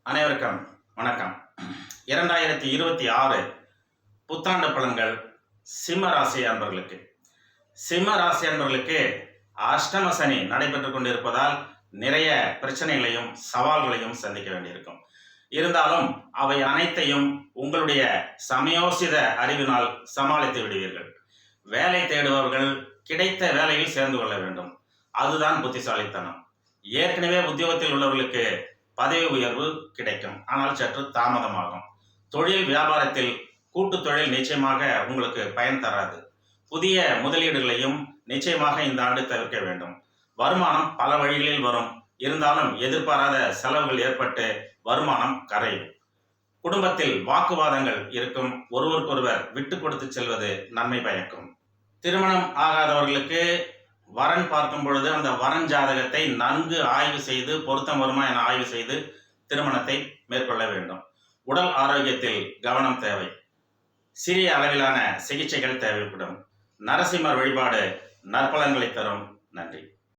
அனைவருக்கும் வணக்கம். 2026 புத்தாண்டு பலன்கள் சிம்ம ராசி அன்பர்களுக்கு. சிம்ம ராசி அன்பர்களுக்கு அஷ்டம சனி நடைபெற்றுக் கொண்டிருப்பதால் நிறைய பிரச்சனைகளையும் சவால்களையும் சந்திக்க வேண்டியிருக்கும். இருந்தாலும் அவை அனைத்தையும் உங்களுடைய சமயோசித அறிவினால் சமாளித்து விடுவீர்கள். வேலை தேடுபவர்கள் கிடைத்த வேலையில் சேர்ந்து கொள்ள வேண்டும். அதுதான் புத்திசாலித்தனம். ஏற்கனவே உத்தியோகத்தில் உள்ளவர்களுக்கு பதவி உயர்வு கிடைக்கும், ஆனால் சற்று தாமதமாகும். தொழில் வியாபாரத்தில் கூட்டு தொழில் நிச்சயமாக உங்களுக்கு பயன் தராது. புதிய முதலீடுகளையும் நிச்சயமாக இந்த ஆண்டு தவிர்க்க வேண்டும். வருமானம் பல வழிகளில் வரும், இருந்தாலும் எதிர்பாராத செலவுகள் ஏற்பட்டு வருமானம் கரையும். குடும்பத்தில் வாக்குவாதங்கள் இருக்கும், ஒருவருக்கொருவர் விட்டு கொடுத்து செல்வது நன்மை பயக்கும். திருமணம் ஆகாதவர்களுக்கு வரன் பார்க்கும் பொழுது அந்த வரன் ஜாதகத்தை நன்கு ஆய்வு செய்து பொருத்தம் வருமா என ஆய்வு செய்து திருமணத்தை மேற்கொள்ள வேண்டும். உடல் ஆரோக்கியத்தில் கவனம் தேவை. சிறிய அளவிலான சிகிச்சைகள் தேவைப்படும். நரசிம்மர் வழிபாடு நற்பலன்களை தரும். நன்றி.